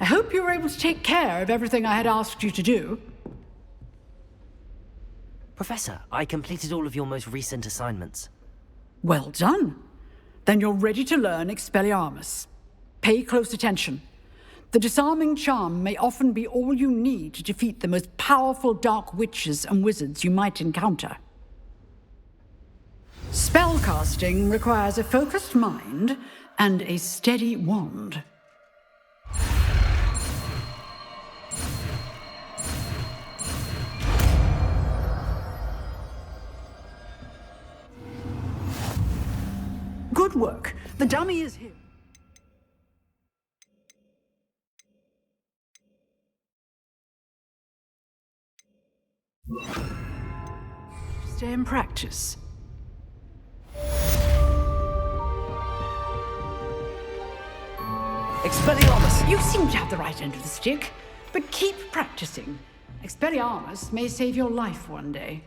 I hope you were able to take care of everything I had asked you to do. Professor, I completed all of your most recent assignments. Well done. Then you're ready to learn Expelliarmus. Pay close attention. The disarming charm may often be all you need to defeat the most powerful dark witches and wizards you might encounter. Spellcasting requires a focused mind and a steady wand. Good work. The dummy is here. Stay in practice. Expelliarmus! You seem to have the right end of the stick, but keep practicing. Expelliarmus may save your life one day.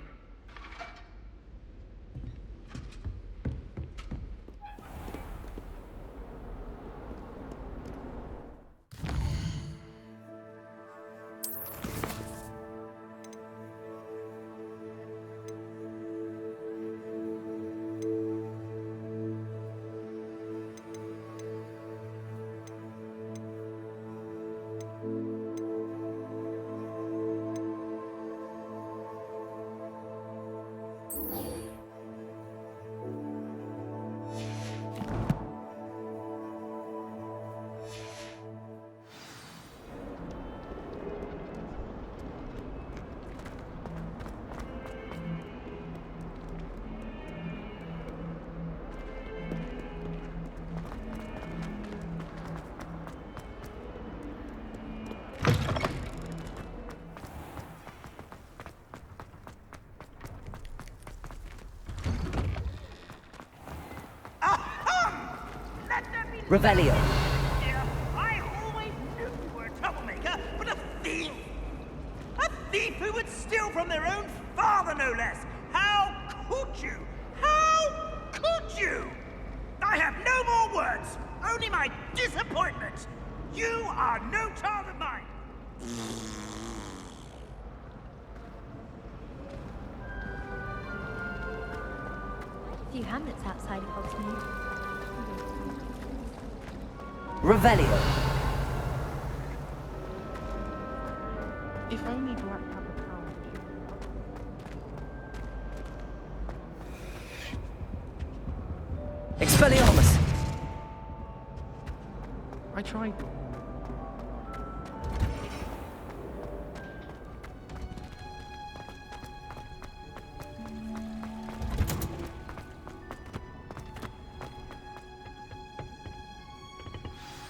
Revelio. I always knew you were a troublemaker, but a thief! A thief who would steal from their own father, no less! How could you? How could you? I have no more words, only my disappointment! You are no child of mine! A few hamlets outside of Hogsmeade. Revelio. If only to wrap up the town. Expelliarmus! I tried.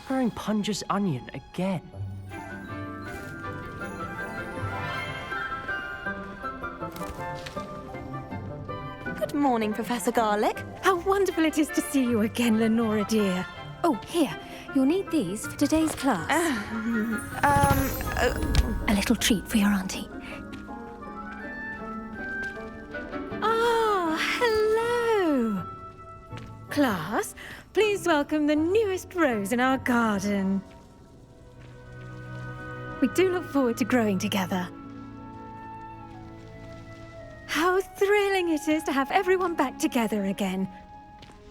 Wearing Punger's onion again. Good morning, Professor Garlick. How wonderful it is to see you again, Lenora dear. Oh, here. You'll need these for today's class. A little treat for your auntie. Ah, hello. Class, please welcome the newest rose in our garden. We do look forward to growing together. How thrilling it is to have everyone back together again.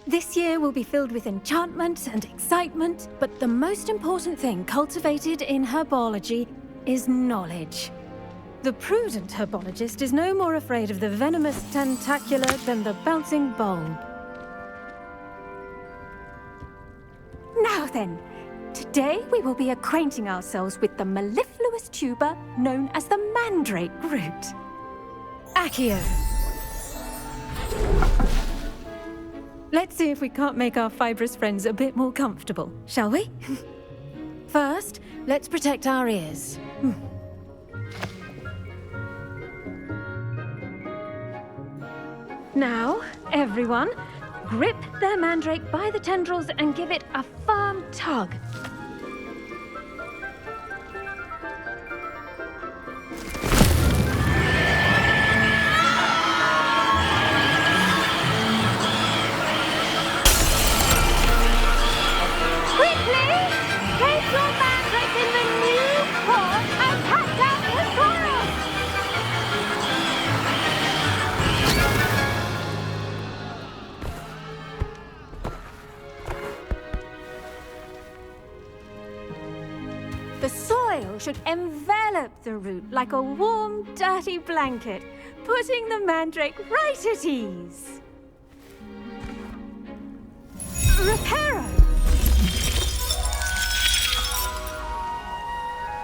This year will be filled with enchantment and excitement, but the most important thing cultivated in herbology is knowledge. The prudent herbologist is no more afraid of the venomous tentacula than the bouncing bulb. Now then, today we will be acquainting ourselves with the mellifluous tuber known as the mandrake root. Accio. Let's see if we can't make our fibrous friends a bit more comfortable, shall we? First, let's protect our ears. Now, everyone, grip their mandrake by the tendrils and give it a firm tug. Quickly! Place your mandrake in the should envelop the root like a warm, dirty blanket, putting the mandrake right at ease. Reparo!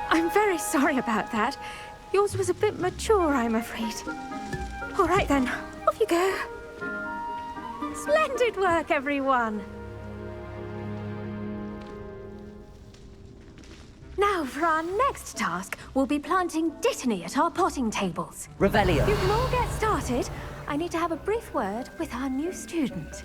I'm very sorry about that. Yours was a bit mature, I'm afraid. All right then, off you go. Splendid work, everyone. Now, for our next task, we'll be planting Dittany at our potting tables. Revelio. You can all get started. I need to have a brief word with our new student.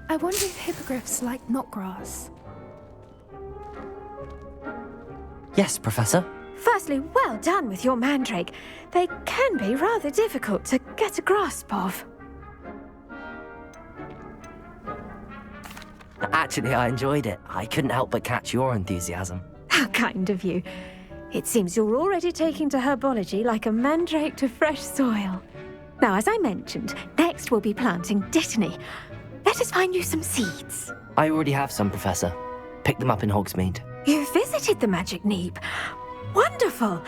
I wonder if hippogriffs like knotgrass. Yes, Professor. Firstly, well done with your mandrake. They can be rather difficult to get a grasp of. Actually, I enjoyed it. I couldn't help but catch your enthusiasm. How kind of you. It seems you're already taking to herbology like a mandrake to fresh soil. Now, as I mentioned, next we'll be planting Dittany. Let us find you some seeds. I already have some, Professor. Picked them up in Hogsmeade. You visited the Magic Neep. Wonderful!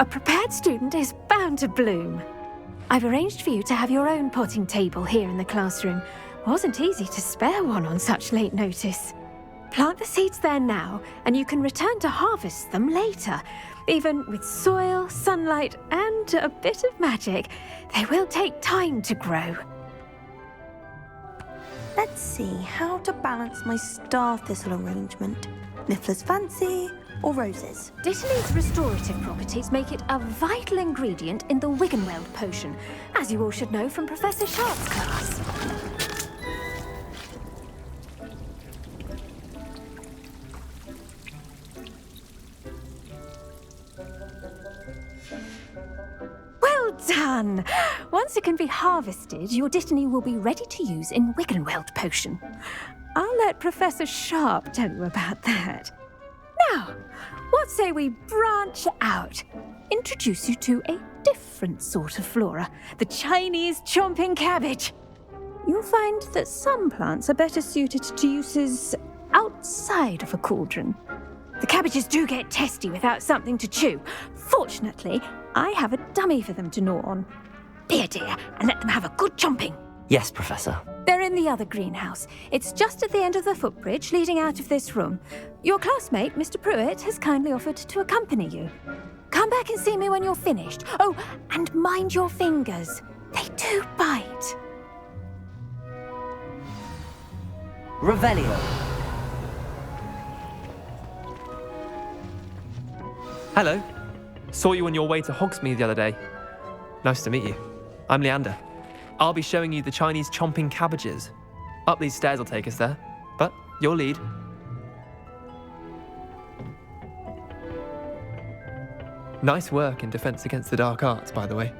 A prepared student is bound to bloom. I've arranged for you to have your own potting table here in the classroom. Wasn't easy to spare one on such late notice. Plant the seeds there now, and you can return to harvest them later. Even with soil, sunlight, and a bit of magic, they will take time to grow. Let's see how to balance my star thistle arrangement. Niffler's fancy or roses? Dittany's restorative properties make it a vital ingredient in the Wiggenweld potion, as you all should know from Professor Sharp's class. Well done! Once it can be harvested, your Dittany will be ready to use in Wiggenweld potion. I'll let Professor Sharp tell you about that. Now, what say we branch out? Introduce you to a different sort of flora, the Chinese chomping cabbage. You'll find that some plants are better suited to uses outside of a cauldron. The cabbages do get testy without something to chew. Fortunately, I have a dummy for them to gnaw on. Be a dear and let them have a good chomping. Yes, Professor. They're in the other greenhouse. It's just at the end of the footbridge leading out of this room. Your classmate, Mr. Pruitt, has kindly offered to accompany you. Come back and see me when you're finished. Oh, and mind your fingers. They do bite. Revelio. Hello. Saw you on your way to Hogsmeade the other day. Nice to meet you. I'm Leander. I'll be showing you the Chinese chomping cabbages. Up these stairs will take us there, but your lead. Nice work in Defense Against the Dark Arts, by the way.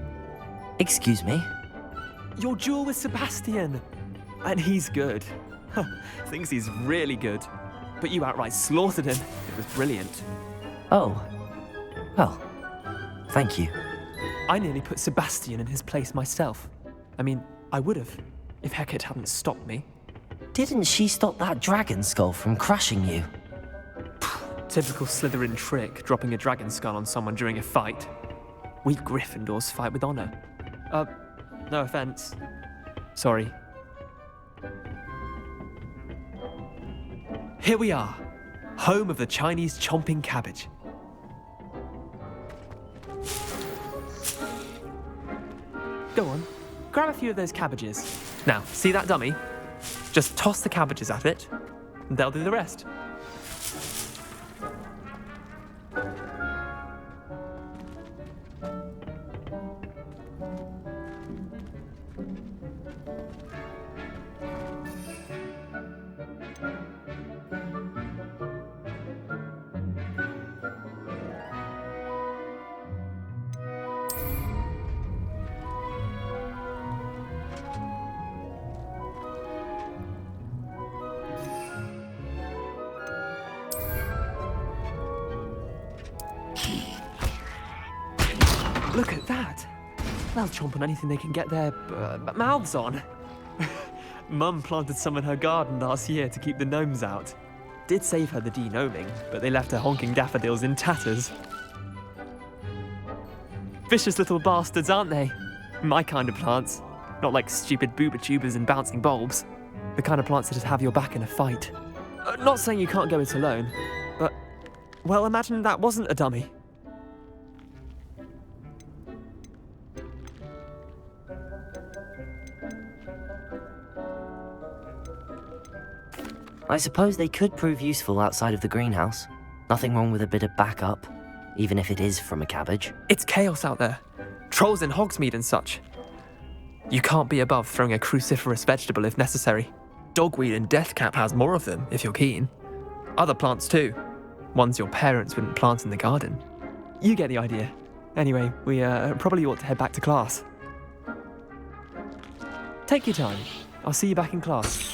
Excuse me? Your duel with Sebastian. And he's good. Thinks he's really good. But you outright slaughtered him. It was brilliant. Oh. Well, thank you. I nearly put Sebastian in his place myself. I mean, I would have, if Hecate hadn't stopped me. Didn't she stop that dragon skull from crushing you? Typical Slytherin trick, dropping a dragon skull on someone during a fight. We Gryffindors fight with honor. No offense. Sorry. Here we are, home of the Chinese chomping cabbage. Go on, grab a few of those cabbages. Now, see that dummy? Just toss the cabbages at it, and they'll do the rest. Look at that. They'll chomp on anything they can get their mouths on. Mum planted some in her garden last year to keep the gnomes out. Did save her the de-gnoming, but they left her honking daffodils in tatters. Vicious little bastards, aren't they? My kind of plants. Not like stupid booba tubers and bouncing bulbs. The kind of plants that just have your back in a fight. Not saying you can't go it alone, but, well, imagine that wasn't a dummy. I suppose they could prove useful outside of the greenhouse. Nothing wrong with a bit of backup, even if it is from a cabbage. It's chaos out there. Trolls in Hogsmeade and such. You can't be above throwing a cruciferous vegetable if necessary. Dogweed and deathcap has more of them, if you're keen. Other plants too. Ones your parents wouldn't plant in the garden. You get the idea. Anyway, we probably ought to head back to class. Take your time. I'll see you back in class.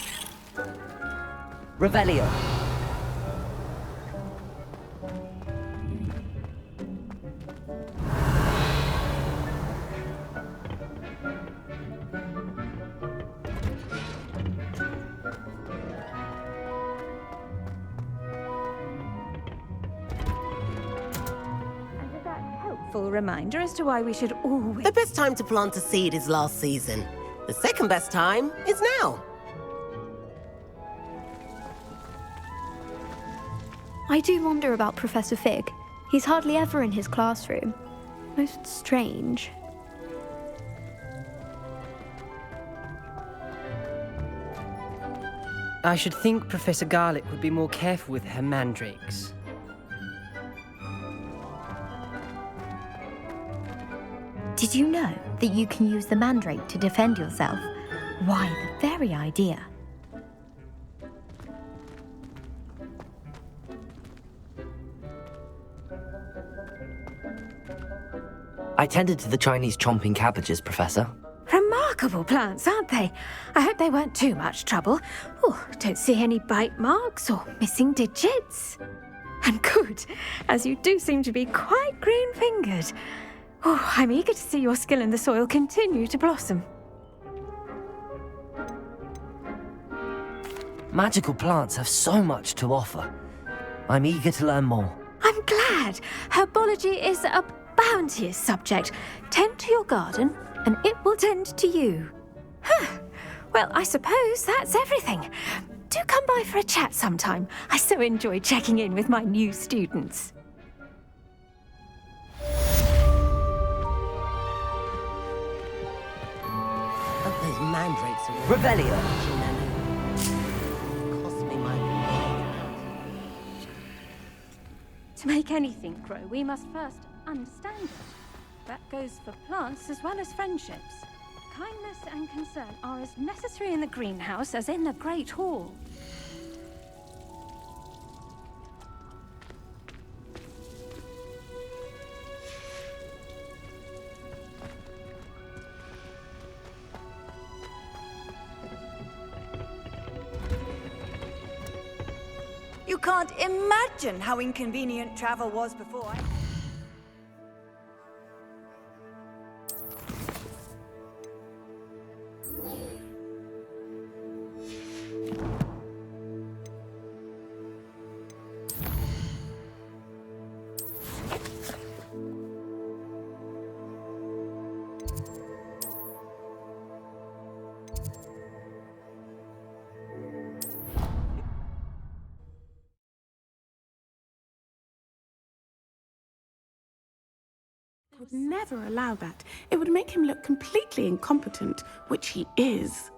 Revelio. Full reminder as to why we should always... The best time to plant a seed is last season. The second best time is now. I do wonder about Professor Fig. He's hardly ever in his classroom. Most strange. I should think Professor Garlick would be more careful with her mandrakes. Did you know that you can use the mandrake to defend yourself? Why, the very idea. I tended to the Chinese chomping cabbages, Professor. Remarkable plants, aren't they? I hope they weren't too much trouble. Oh, don't see any bite marks or missing digits. And good, as you do seem to be quite green-fingered. Oh, I'm eager to see your skill in the soil continue to blossom. Magical plants have so much to offer. I'm eager to learn more. I'm glad. Herbology is a bounteous subject. Tend to your garden, and it will tend to you. Huh. Well, I suppose that's everything. Do come by for a chat sometime. I so enjoy checking in with my new students. Those mandrakes are Revelio. cost me my... To make anything grow, we must first understand it. That goes for plants as well as friendships. Kindness and concern are as necessary in the greenhouse as in the Great Hall. You can't imagine how inconvenient travel was before. Would never allow that. It would make him look completely incompetent, which he is.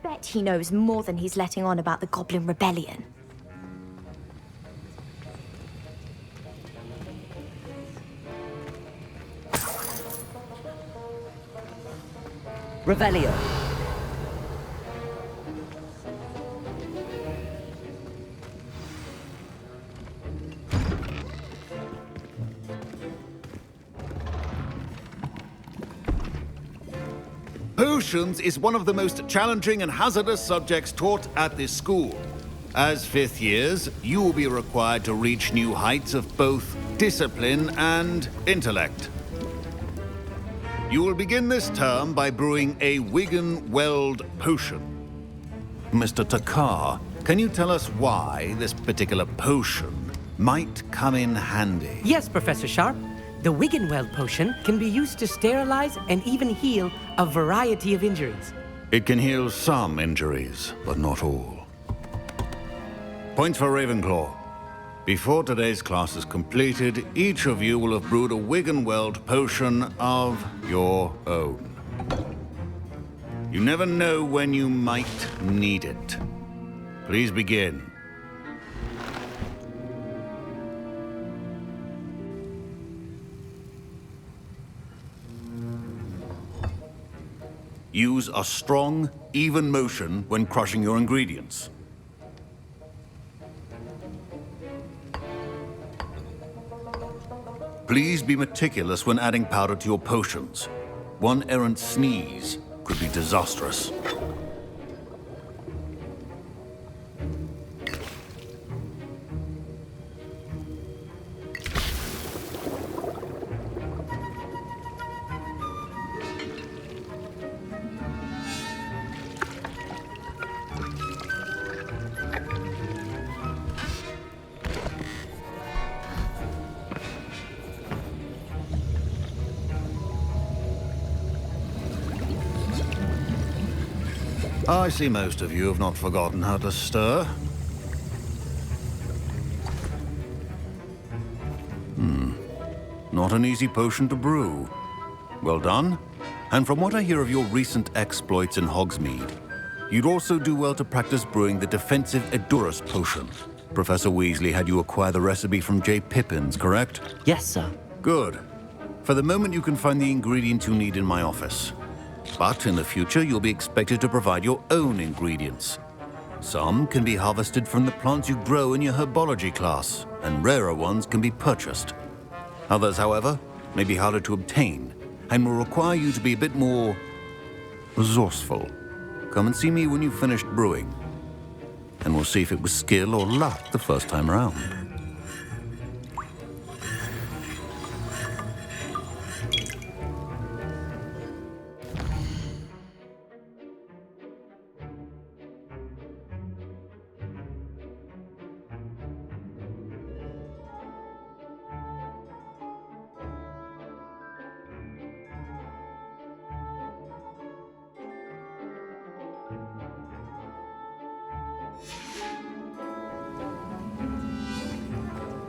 bet he knows more than he's letting on about the Goblin Rebellion. Revelio. Potions is one of the most challenging and hazardous subjects taught at this school. As fifth years, you will be required to reach new heights of both discipline and intellect. You will begin this term by brewing a Wiggenweld potion. Mr. Takar, can you tell us why this particular potion might come in handy? Yes, Professor Sharp. The Wiggenweld potion can be used to sterilize and even heal a variety of injuries. It can heal some injuries, but not all. Points for Ravenclaw. Before today's class is completed, each of you will have brewed a Wiggenweld potion of your own. You never know when you might need it. Please begin. Use a strong, even motion when crushing your ingredients. Please be meticulous when adding powder to your potions. One errant sneeze could be disastrous. I see most of you have not forgotten how to stir. Not an easy potion to brew. Well done. And from what I hear of your recent exploits in Hogsmeade, you'd also do well to practice brewing the defensive Edurus potion. Professor Weasley had you acquire the recipe from J. Pippins, correct? Yes, sir. Good. For the moment, you can find the ingredients you need in my office. But in the future, you'll be expected to provide your own ingredients. Some can be harvested from the plants you grow in your herbology class, and rarer ones can be purchased. Others, however, may be harder to obtain, and will require you to be a bit more resourceful. Come and see me when you've finished brewing, and we'll see if it was skill or luck the first time around.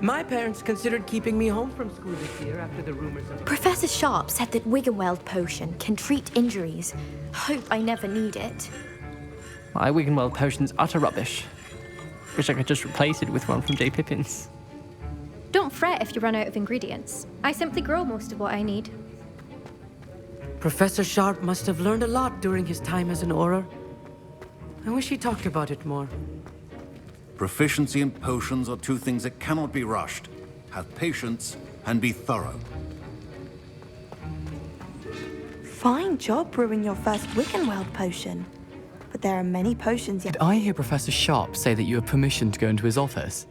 My parents considered keeping me home from school this year after the rumors of... Professor Sharp said that Wiggenweld potion can treat injuries. Hope I never need it. My Wiggenweld potion's utter rubbish. Wish I could just replace it with one from J. Pippins. Don't fret if you run out of ingredients. I simply grow most of what I need. Professor Sharp must have learned a lot during his time as an Auror. I wish he talked about it more. Proficiency in potions are two things that cannot be rushed. Have patience and be thorough. Fine job brewing your first Wiggenweld potion. But there are many potions yet. Did I hear Professor Sharp say that you have permission to go into his office?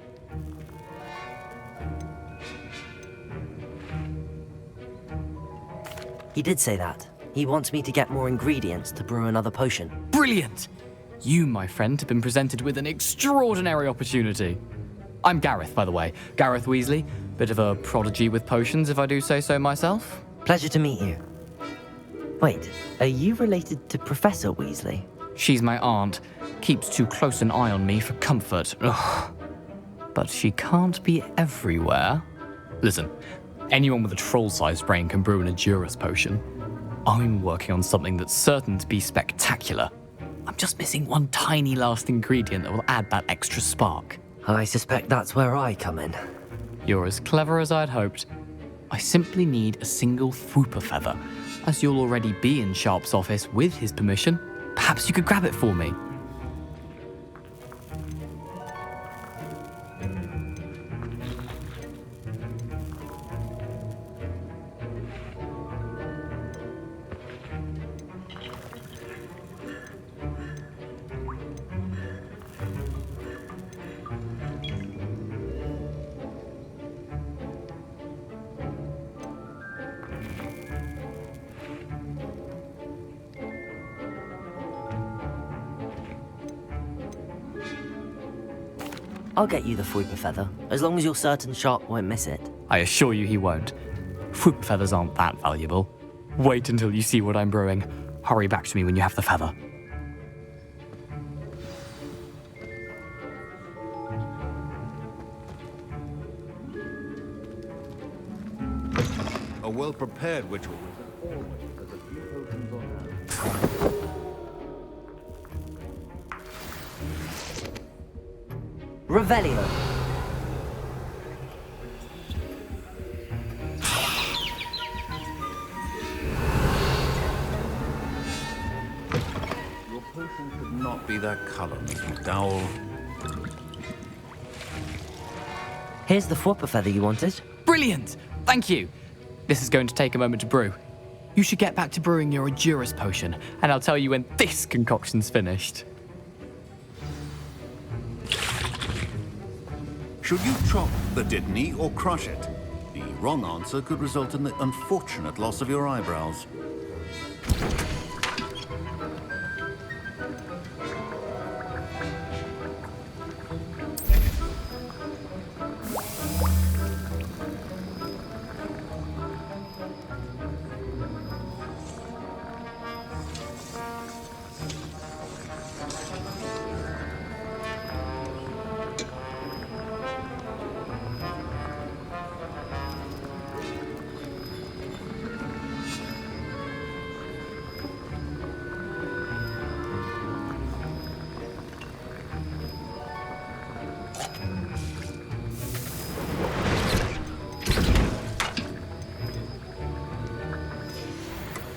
He did say that. He wants me to get more ingredients to brew another potion. Brilliant! You, my friend, have been presented with an extraordinary opportunity. I'm Gareth, by the way. Gareth Weasley. Bit of a prodigy with potions, if I do say so myself. Pleasure to meet you. Wait, are you related to Professor Weasley? She's my aunt. Keeps too close an eye on me for comfort. Ugh. But she can't be everywhere. Listen, anyone with a troll-sized brain can brew an Edurus potion. I'm working on something that's certain to be spectacular. I'm just missing one tiny last ingredient that will add that extra spark. I suspect that's where I come in. You're as clever as I'd hoped. I simply need a single Fwooper feather. As you'll already be in Sharp's office with his permission, perhaps you could grab it for me. I'll get you the Fwooper feather, as long as you're certain Sharp won't miss it. I assure you he won't. Fwooper feathers aren't that valuable. Wait until you see what I'm brewing. Hurry back to me when you have the feather. A well-prepared ritual is always has a few potions on hand. Revelio. Your potion should not be that color, Miss McDowell. Here's the Fwooper feather you wanted. Brilliant! Thank you! This is going to take a moment to brew. You should get back to brewing your Endurus potion, and I'll tell you when this concoction's finished. Should you chop the Dittany or crush it? The wrong answer could result in the unfortunate loss of your eyebrows.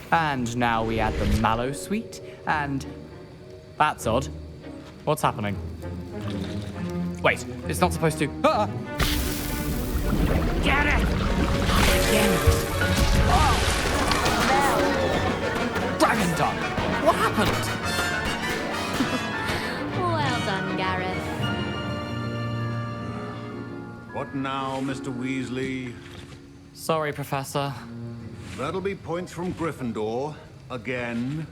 And now we add the mallow sweet, and... That's odd. What's happening? Wait, it's not supposed to... Ah! Get it! Oh! Dragon Tongue! What happened? Well done, Gareth. What now, Mr. Weasley? Sorry, Professor. That'll be points from Gryffindor. Again.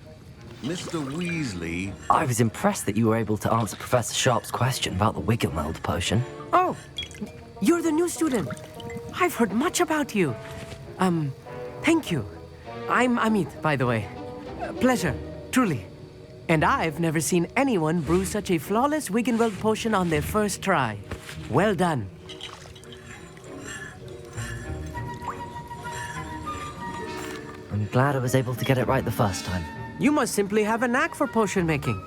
Mr. Weasley... I was impressed that you were able to answer Professor Sharp's question about the Wiggenweld potion. Oh, you're the new student. I've heard much about you. Thank you. I'm Amit, by the way. Pleasure, truly. And I've never seen anyone brew such a flawless Wiggenweld potion on their first try. Well done. I'm glad I was able to get it right the first time. You must simply have a knack for potion making.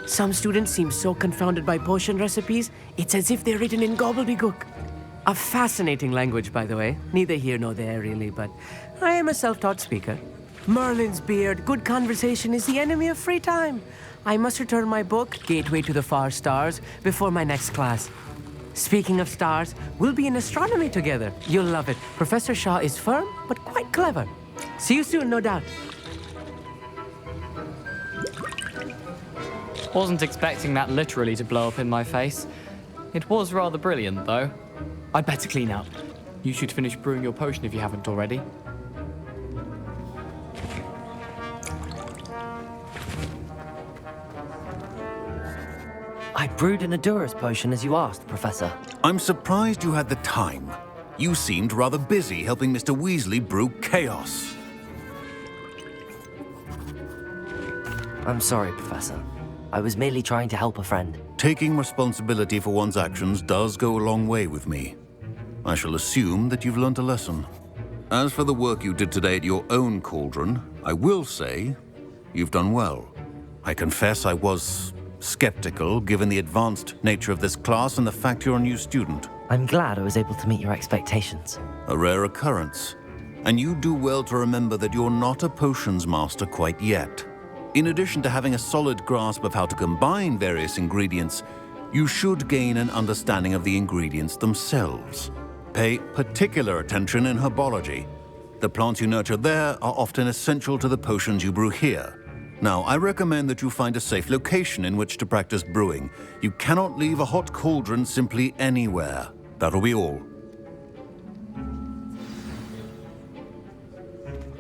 Some students seem so confounded by potion recipes, it's as if they're written in gobbledygook. A fascinating language, by the way. Neither here nor there, really, but I am a self-taught speaker. Merlin's beard, good conversation is the enemy of free time. I must return my book, Gateway to the Far Stars, before my next class. Speaking of stars, we'll be in astronomy together. You'll love it. Professor Shaw is firm, but quite clever. See you soon, no doubt. Wasn't expecting that literally to blow up in my face. It was rather brilliant, though. I'd better clean up. You should finish brewing your potion if you haven't already. I brewed an Endurus potion as you asked, Professor. I'm surprised you had the time. You seemed rather busy helping Mr. Weasley brew chaos. I'm sorry, Professor. I was merely trying to help a friend. Taking responsibility for one's actions does go a long way with me. I shall assume that you've learnt a lesson. As for the work you did today at your own cauldron, I will say you've done well. I confess I was skeptical, given the advanced nature of this class and the fact you're a new student. I'm glad I was able to meet your expectations. A rare occurrence. And you do well to remember that you're not a potions master quite yet. In addition to having a solid grasp of how to combine various ingredients, you should gain an understanding of the ingredients themselves. Pay particular attention in herbology. The plants you nurture there are often essential to the potions you brew here. Now, I recommend that you find a safe location in which to practice brewing. You cannot leave a hot cauldron simply anywhere. That'll be all.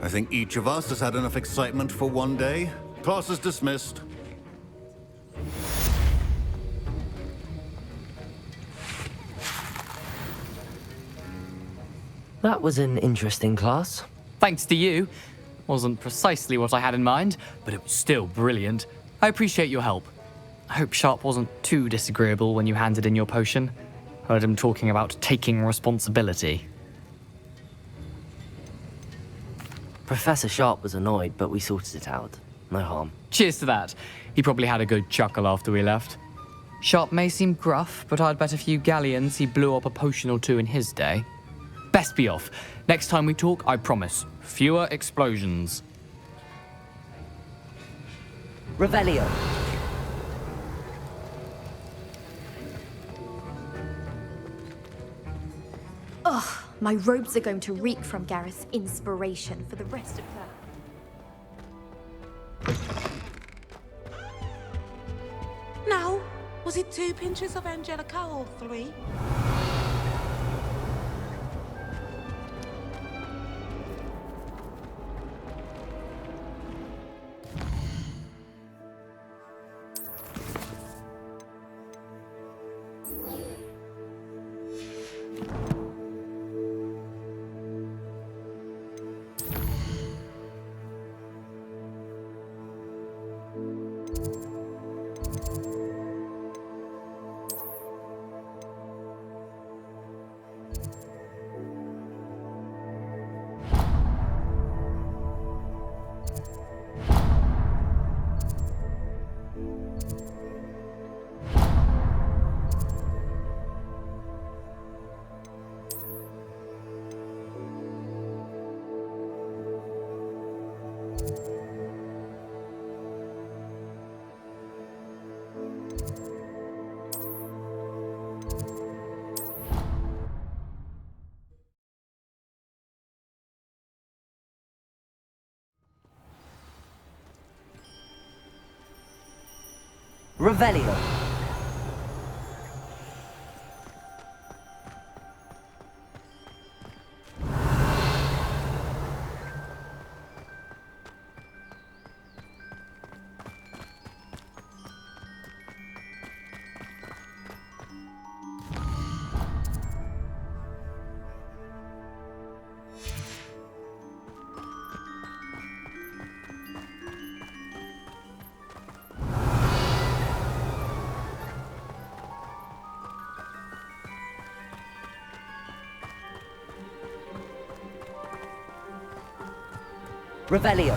I think each of us has had enough excitement for one day. Class is dismissed. That was an interesting class. Thanks to you. Wasn't precisely what I had in mind, but it was still brilliant. I appreciate your help. I hope Sharp wasn't too disagreeable when you handed in your potion. Heard him talking about taking responsibility. Professor Sharp was annoyed, but we sorted it out. No harm. Cheers to that. He probably had a good chuckle after we left. Sharp may seem gruff, but I'd bet a few galleons he blew up a potion or two in his day. Best be off. Next time we talk, I promise, fewer explosions. Revelio. Ugh, my robes are going to reek from Gareth's inspiration for the rest of term. Now, was it 2 pinches of Angelica or 3? Revelio. Revelio.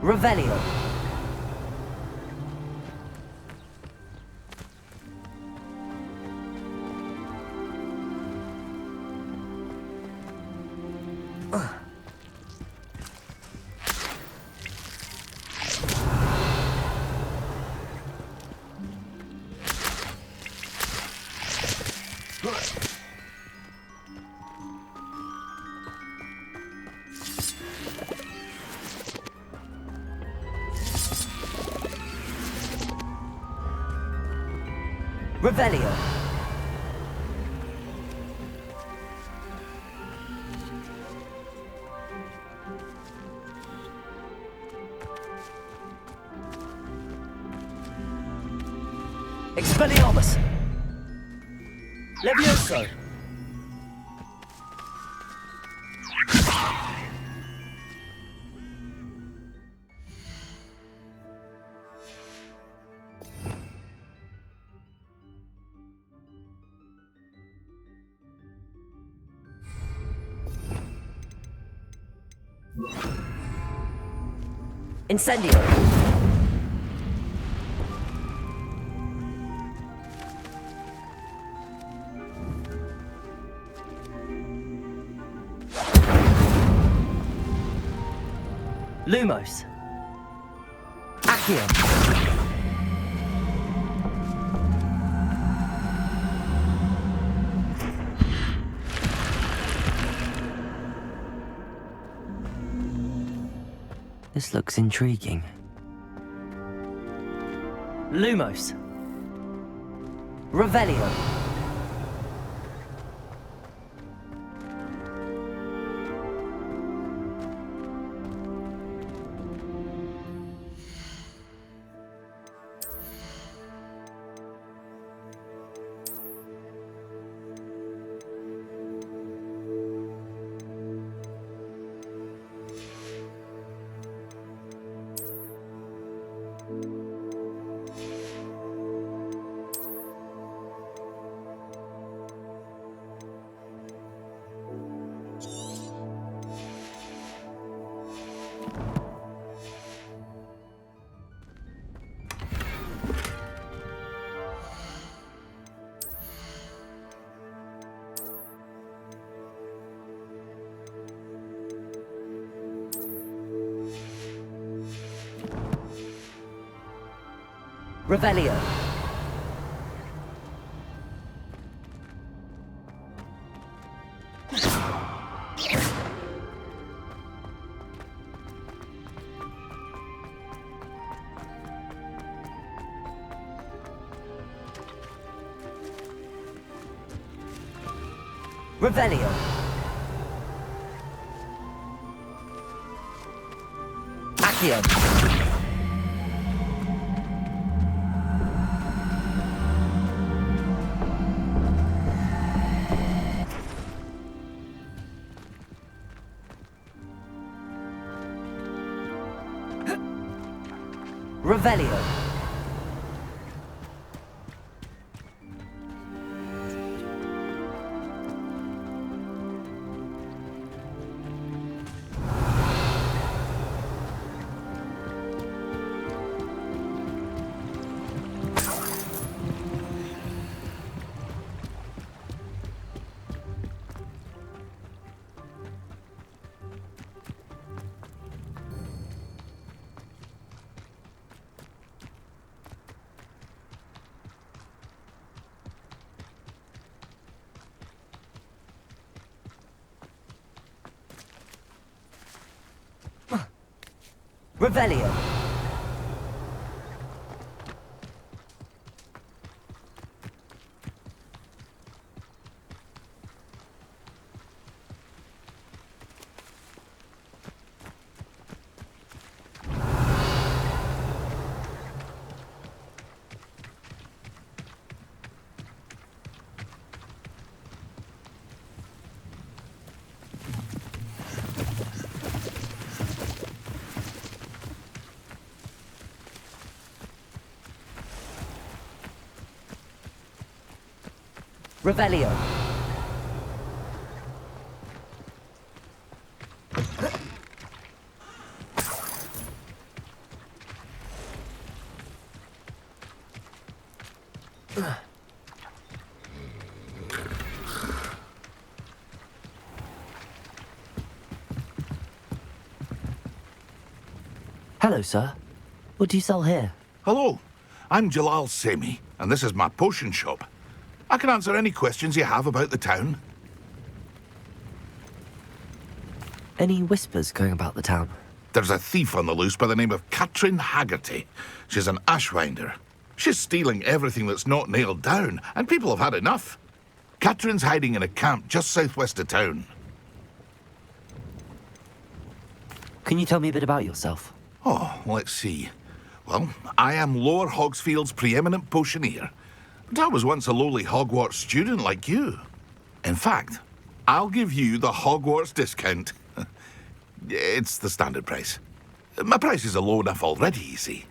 Revelio. Revelio. Expelliarmus! Levioso! Incendio! Lumos. Accio. This looks intriguing. Lumos. Revelio. Revelio. Revelio. Accio. Revelio. Revelio. Revelio. Hello, sir. What do you sell here? Hello, I'm Jalal Semi, and this is my potion shop. I can answer any questions you have about the town. Any whispers going about the town? There's a thief on the loose by the name of Katrin Haggerty. She's an ashwinder. She's stealing everything that's not nailed down, and people have had enough. Catherine's hiding in a camp just southwest of town. Can you tell me a bit about yourself? Oh, let's see. Well, I am Lower Hogsfield's preeminent potioneer. But I was once a lowly Hogwarts student like you. In fact, I'll give you the Hogwarts discount. It's the standard price. My prices are low enough already, you see.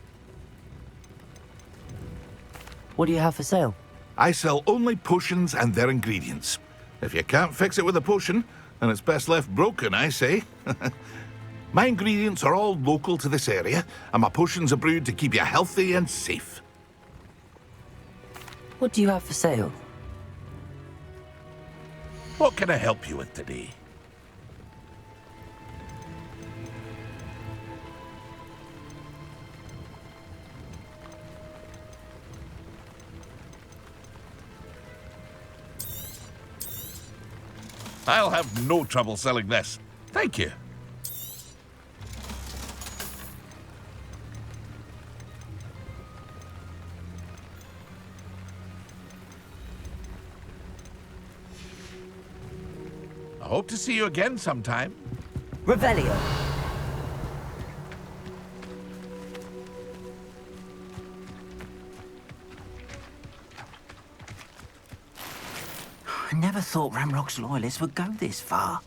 What do you have for sale? I sell only potions and their ingredients. If you can't fix it with a potion, then it's best left broken, I say. My ingredients are all local to this area, and my potions are brewed to keep you healthy and safe. What do you have for sale? What can I help you with today? I'll have no trouble selling this. Thank you. I hope to see you again sometime. Revelio. I never thought Ramrock's loyalists would go this far.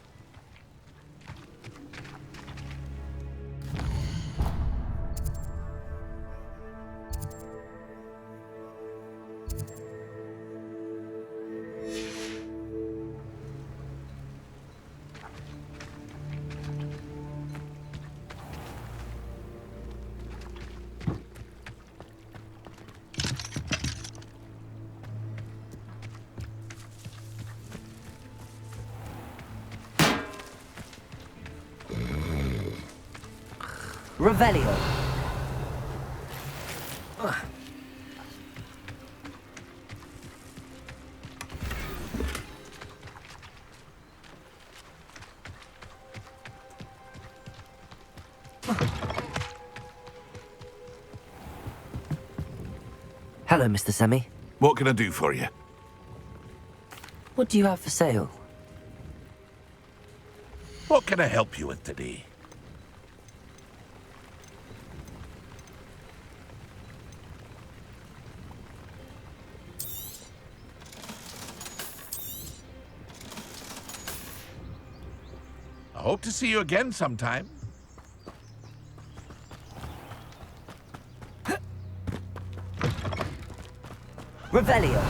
Revelio. Hello, Mr. Semi. What can I do for you? What do you have for sale? What can I help you with today? I hope to see you again sometime. Revelio.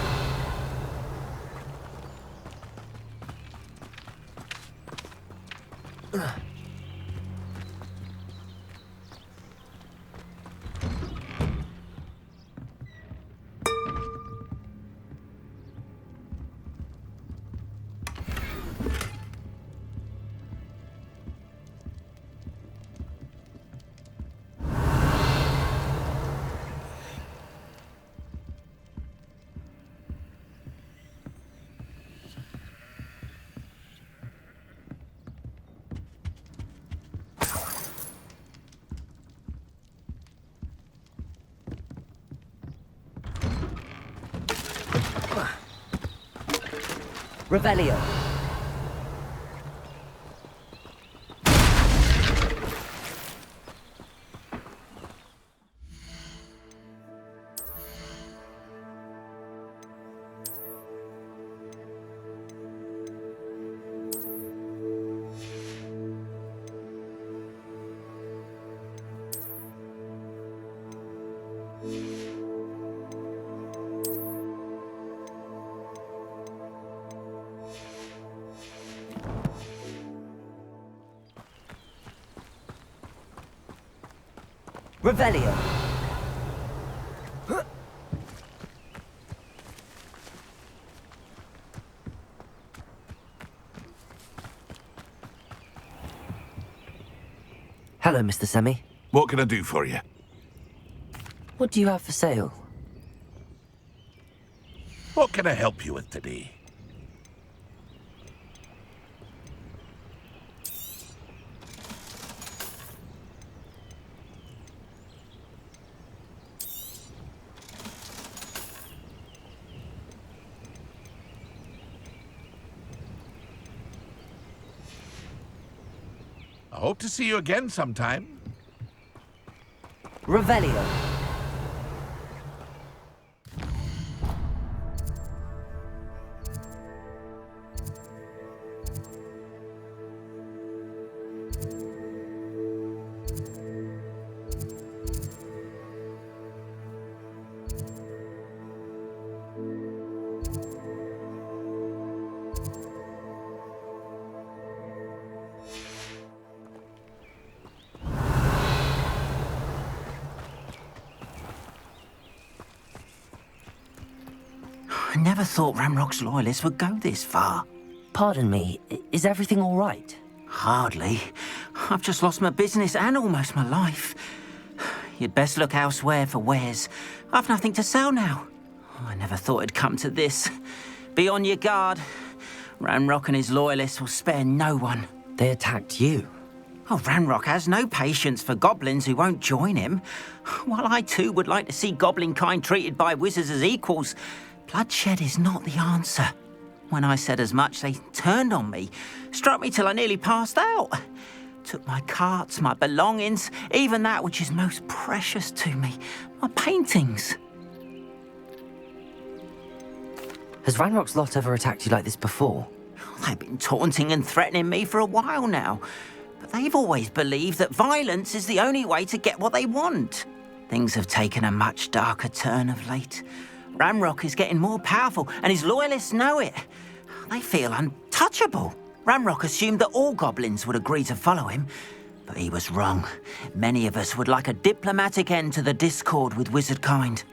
Revelio. Revelio. Hello, Mr. Semi. What can I do for you? What do you have for sale? What can I help you with today? hope to see you again sometime. Revelio. I never thought Ramrock's loyalists would go this far. Pardon me, is everything all right? Hardly. I've just lost my business and almost my life. You'd best look elsewhere for wares. I've nothing to sell now. I never thought it'd come to this. Be on your guard. Ramrock and his loyalists will spare no one. They attacked you? Oh, Ramrock has no patience for goblins who won't join him. While I too would like to see goblin kind treated by wizards as equals, bloodshed is not the answer. When I said as much, they turned on me, struck me till I nearly passed out. Took my carts, my belongings, even that which is most precious to me, my paintings. Has Ranrock's lot ever attacked you like this before? They've been taunting and threatening me for a while now, but they've always believed that violence is the only way to get what they want. Things have taken a much darker turn of late. Ramrock is getting more powerful, and his loyalists know it. They feel untouchable. Ramrock assumed that all goblins would agree to follow him, but he was wrong. Many of us would like a diplomatic end to the discord with wizard kind.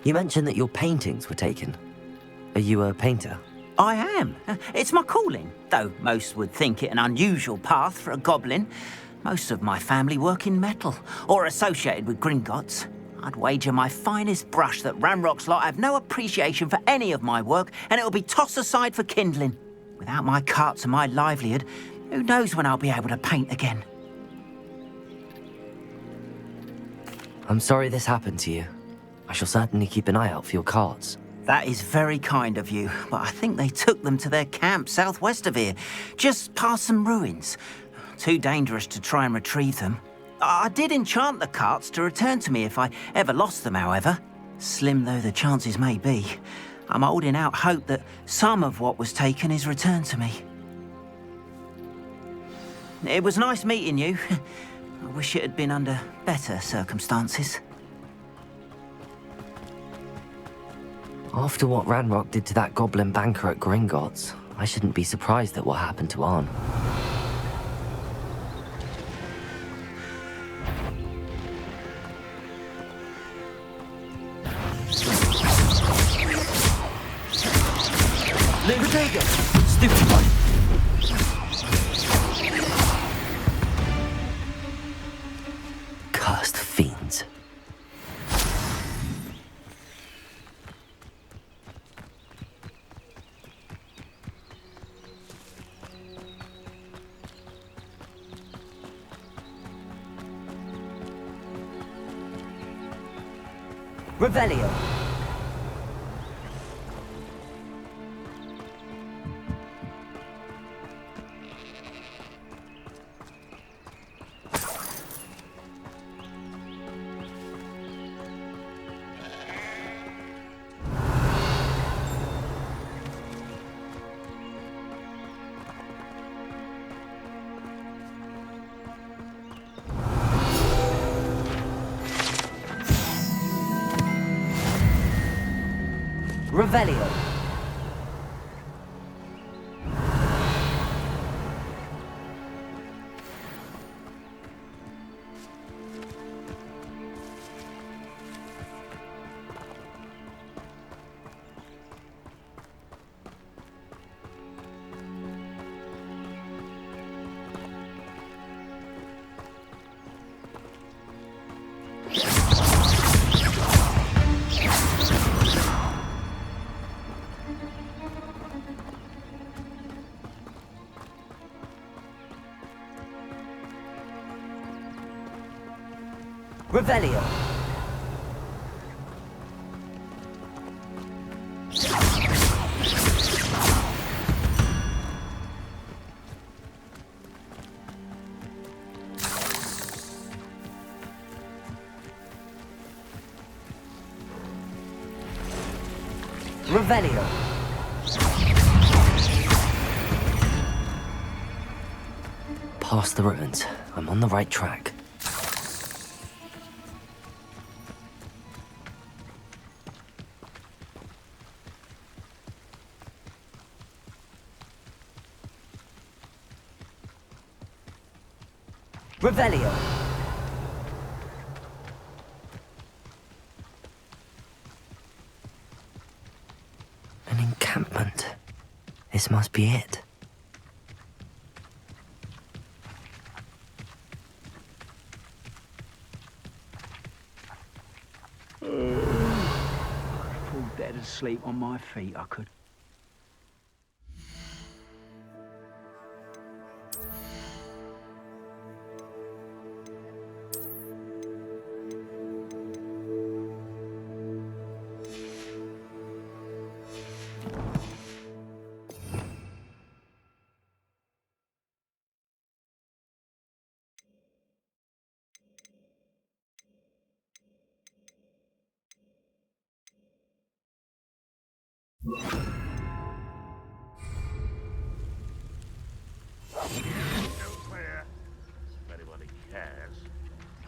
You mentioned that your paintings were taken. Are you a painter? I am. It's my calling, though most would think it an unusual path for a goblin. Most of my family work in metal, or associated with Gringotts. I'd wager my finest brush that Ramrock's lot have no appreciation for any of my work, and it'll be tossed aside for kindling. Without my carts and my livelihood, who knows when I'll be able to paint again? I'm sorry this happened to you. I shall certainly keep an eye out for your carts. That is very kind of you, but I think they took them to their camp southwest of here, just past some ruins. Too dangerous to try and retrieve them. I did enchant the carts to return to me if I ever lost them, however. Slim though the chances may be, I'm holding out hope that some of what was taken is returned to me. It was nice meeting you. I wish it had been under better circumstances. After what Ranrock did to that goblin banker at Gringotts, I shouldn't be surprised at what happened to Arn. Stupid one! Cursed fiends. Revelio. Revelio. Revelio. Revelio. Past the ruins. I'm on the right track. Revelio. An encampment. This must be it. I'd fall dead asleep on my feet, I could.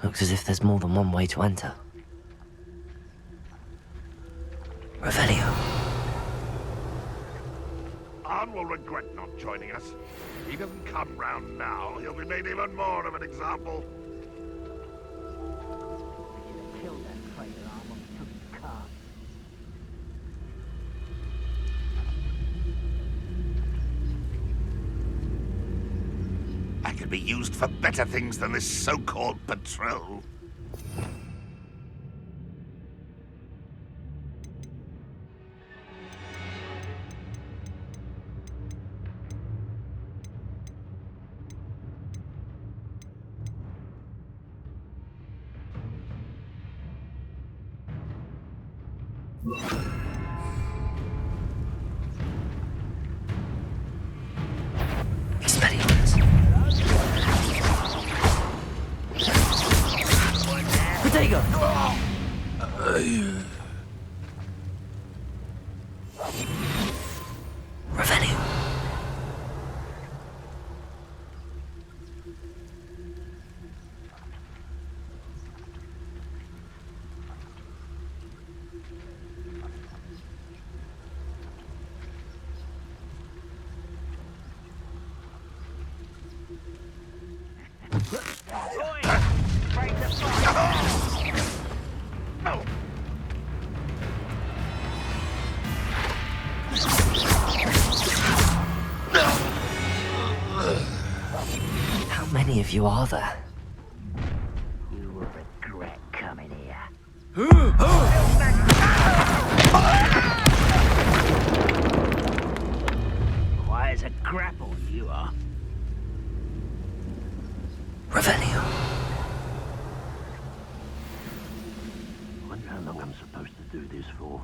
Looks as if there's more than one way to enter. Revelio. Arn will regret not joining us. If he doesn't come round now, he'll be made even more of an example. Kill that traitor, Arn, when we took his car. I could be used for better things than this so-called patrol. Protego! Revelio. How many of you are there? You will regret coming here. Quiet as a grapple, you are. Revelio. Wonder how long I'm supposed to do this for.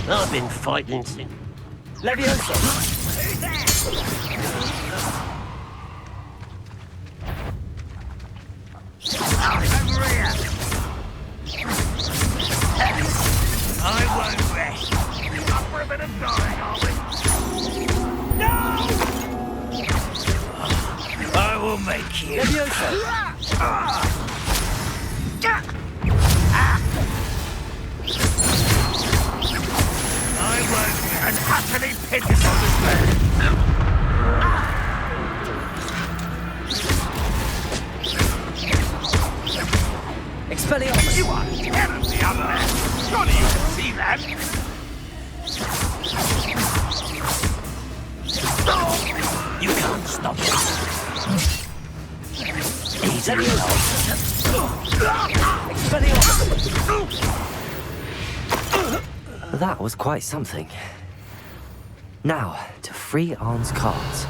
I've been fighting since. Levioso! Over here! I won't rest. Up for a bit of dying, are we? No! I will make you. I won't and utterly pitiful Expelliarmus! You are terribly unmatched. Surely you can see that. You can't stop it. Easy That was quite something. Now, to free Arn's cards.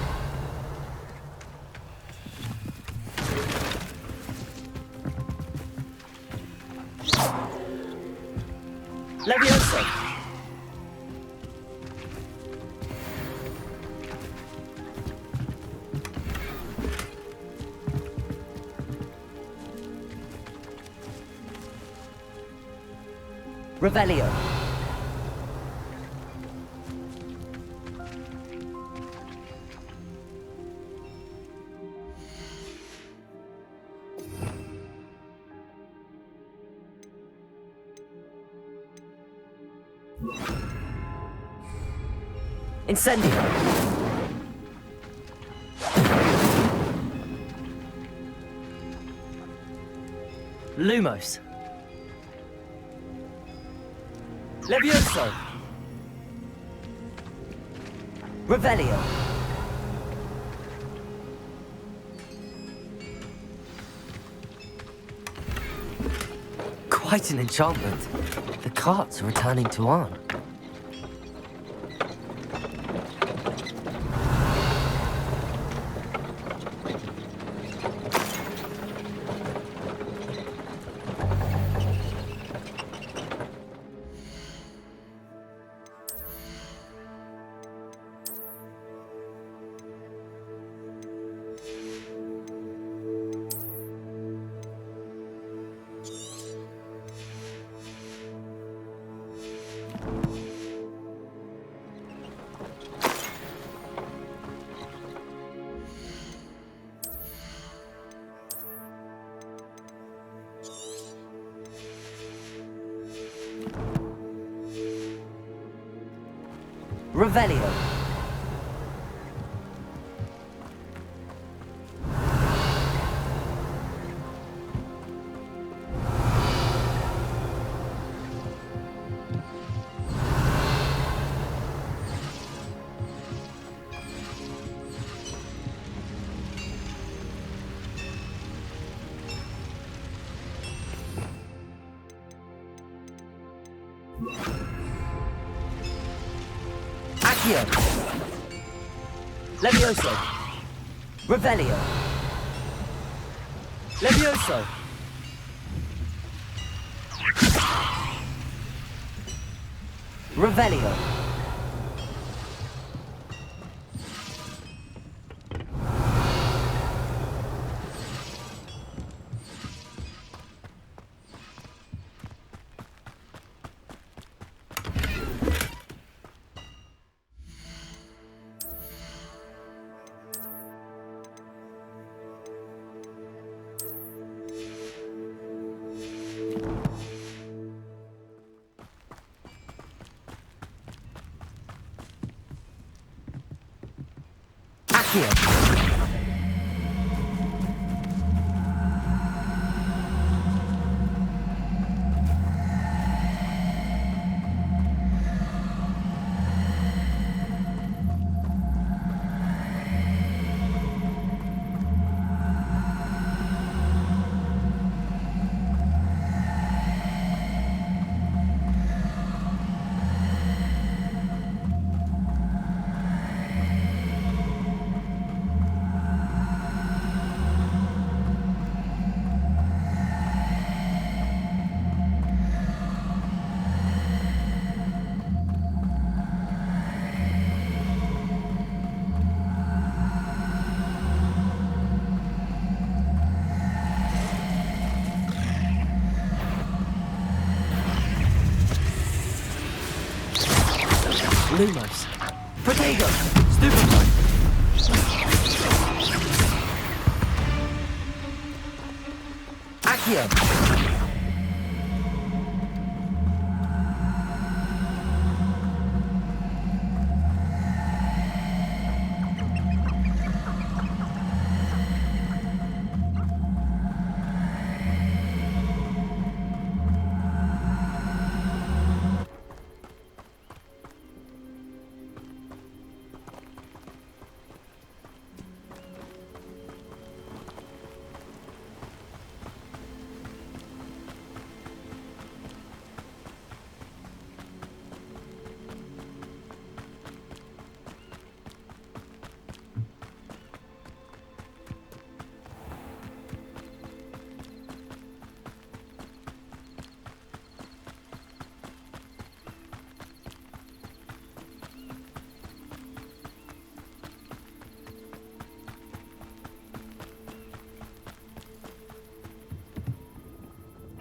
Levioso! Revelio. Incendio. Lumos. Levioso. Revelio. Quite an enchantment. The carts are returning to Arn. Revelio. Accio. Levioso. Revelio. Levioso. Revelio. Lumos. Protego. Stupefy. Accio.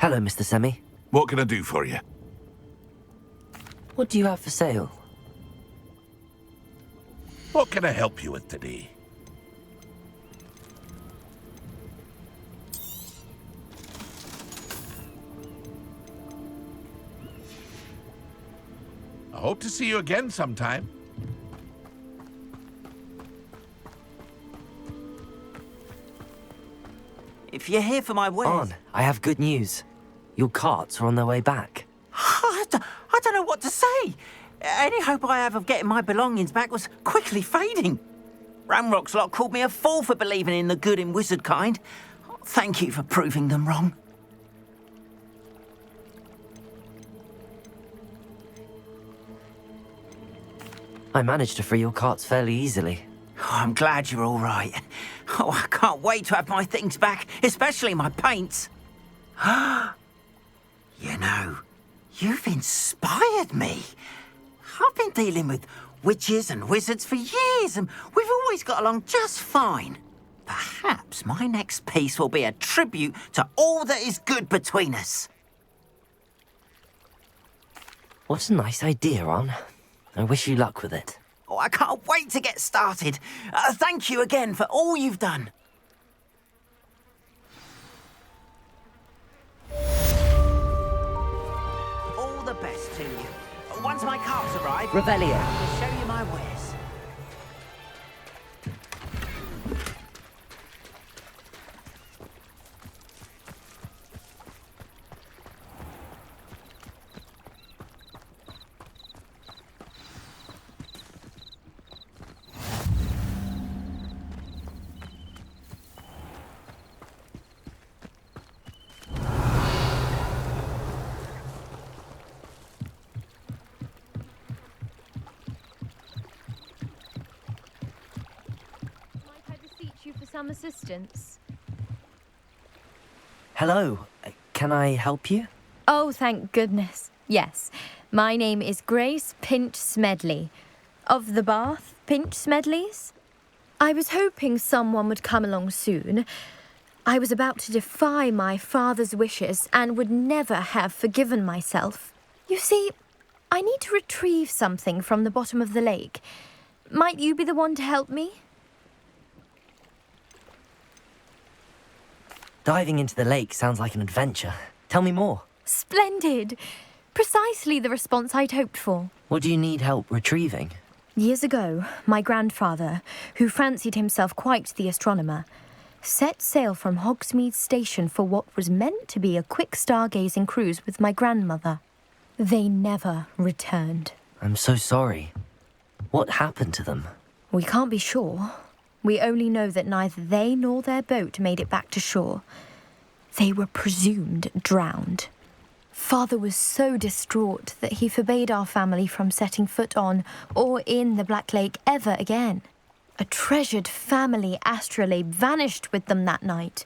Hello, Mr. Semi. What can I do for you? What do you have for sale? What can I help you with today? I hope to see you again sometime. If you're here for my wares... On, I have good news. Your carts are on their way back. I don't know what to say. Any hope I have of getting my belongings back was quickly fading. Ramrock's lot called me a fool for believing in the good in wizard kind. Thank you for proving them wrong. I managed to free your carts fairly easily. Oh, I'm glad you're all right. Oh, I can't wait to have my things back, especially my paints. You know, you've inspired me. I've been dealing with witches and wizards for years, and we've always got along just fine. Perhaps my next piece will be a tribute to all that is good between us. What a nice idea, Ron. I wish you luck with it. Oh, I can't wait to get started. Thank you again for all you've done. All the best to you. Once my carts arrive, Revelio. I'll show you my wares. Some assistance. Hello. Can I help you? Oh, thank goodness. Yes. My name is Grace Pinch Smedley. Of the Bath Pinch Smedleys. I was hoping someone would come along soon. I was about to defy my father's wishes and would never have forgiven myself. You see, I need to retrieve something from the bottom of the lake. Might you be the one to help me? Diving into the lake sounds like an adventure. Tell me more. Splendid! Precisely the response I'd hoped for. What do you need help retrieving? Years ago, my grandfather, who fancied himself quite the astronomer, set sail from Hogsmeade Station for what was meant to be a quick stargazing cruise with my grandmother. They never returned. I'm so sorry. What happened to them? We can't be sure. We only know that neither they nor their boat made it back to shore. They were presumed drowned. Father was so distraught that he forbade our family from setting foot on or in the Black Lake ever again. A treasured family astrolabe vanished with them that night.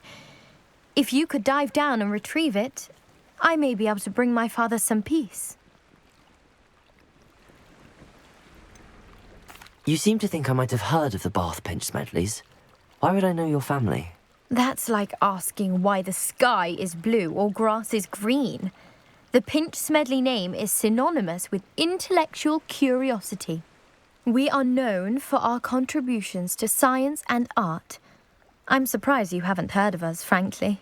If you could dive down and retrieve it, I may be able to bring my father some peace. You seem to think I might have heard of the Bath Pinch Smedleys. Why would I know your family? That's like asking why the sky is blue or grass is green. The Pinch Smedley name is synonymous with intellectual curiosity. We are known for our contributions to science and art. I'm surprised you haven't heard of us, frankly.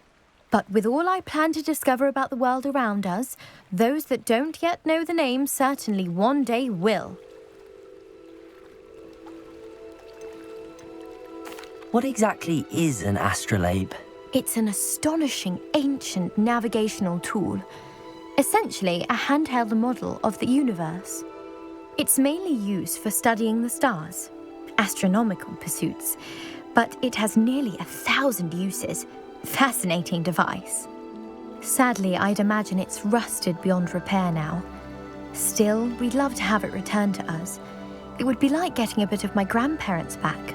But with all I plan to discover about the world around us, those that don't yet know the name certainly one day will. What exactly is an astrolabe? It's an astonishing ancient navigational tool. Essentially a handheld model of the universe. It's mainly used for studying the stars, astronomical pursuits, but it has nearly 1,000 uses. Fascinating device. Sadly, I'd imagine it's rusted beyond repair now. Still, we'd love to have it returned to us. It would be like getting a bit of my grandparents back.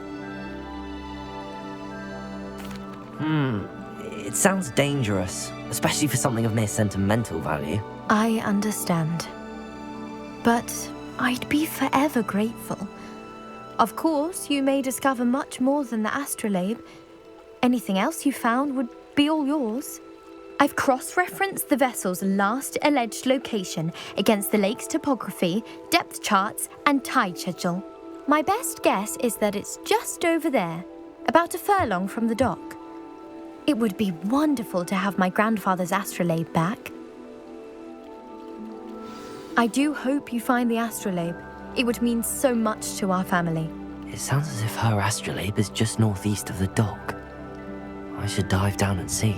It sounds dangerous, especially for something of mere sentimental value. I understand. But I'd be forever grateful. Of course, you may discover much more than the astrolabe. Anything else you found would be all yours. I've cross-referenced the vessel's last alleged location against the lake's topography, depth charts, and tide schedule. My best guess is that it's just over there, about a furlong from the dock. It would be wonderful to have my grandfather's astrolabe back. I do hope you find the astrolabe. It would mean so much to our family. It sounds as if her astrolabe is just northeast of the dock. I should dive down and see.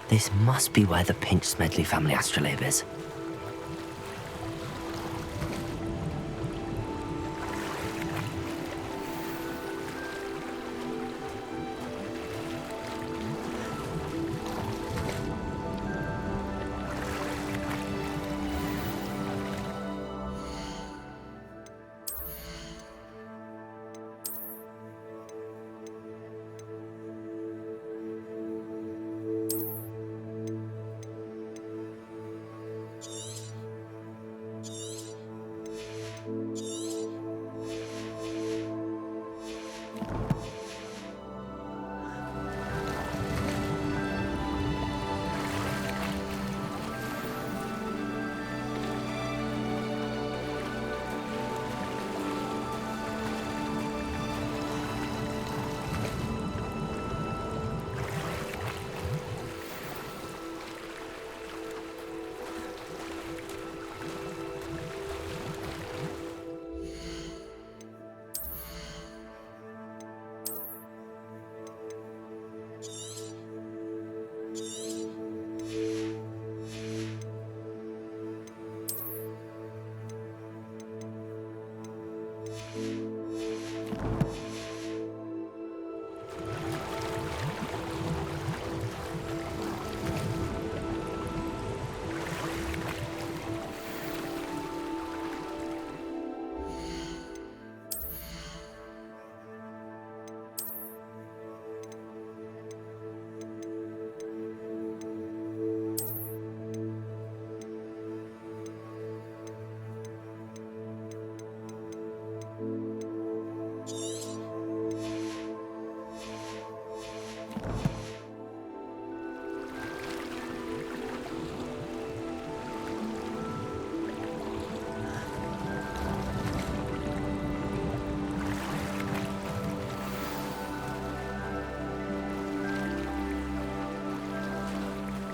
This must be where the Pinch-Smedley family astrolabe is.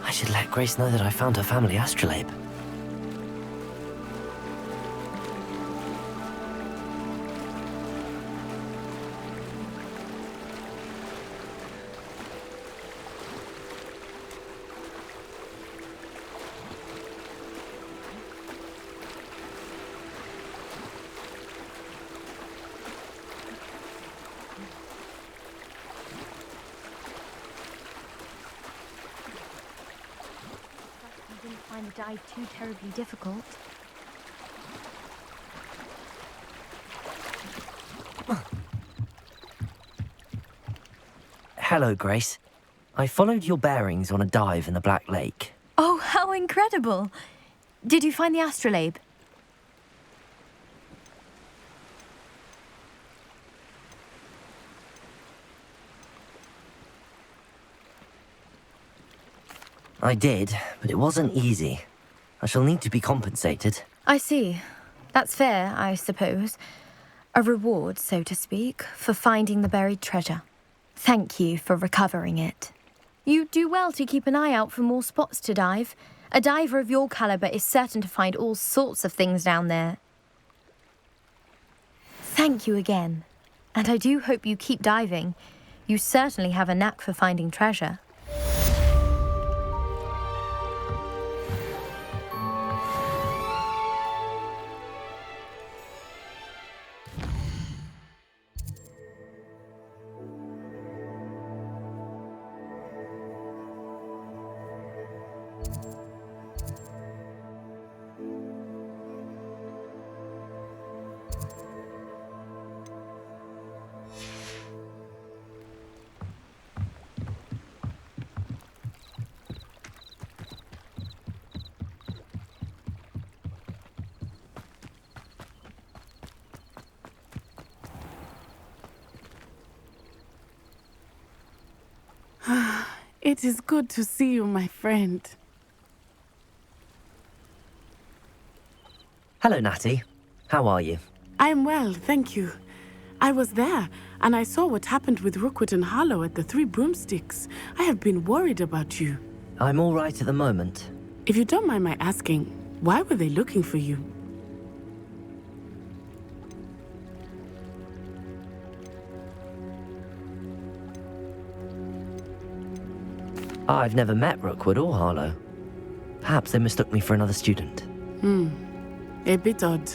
I should let Grace know that I found her family astrolabe. Find the dive too terribly difficult. Hello, Grace. I followed your bearings on a dive in the Black Lake. Oh, how incredible! Did you find the astrolabe? I did, but it wasn't easy. I shall need to be compensated. I see. That's fair, I suppose. A reward, so to speak, for finding the buried treasure. Thank you for recovering it. You do well to keep an eye out for more spots to dive. A diver of your caliber is certain to find all sorts of things down there. Thank you again. And I do hope you keep diving. You certainly have a knack for finding treasure. It is good to see you, my friend. Hello, Natty. How are you? I am well, thank you. I was there, and I saw what happened with Rookwood and Harlow at the Three Broomsticks. I have been worried about you. I'm all right at the moment. If you don't mind my asking, why were they looking for you? I've never met Rookwood or Harlow. Perhaps they mistook me for another student. A bit odd.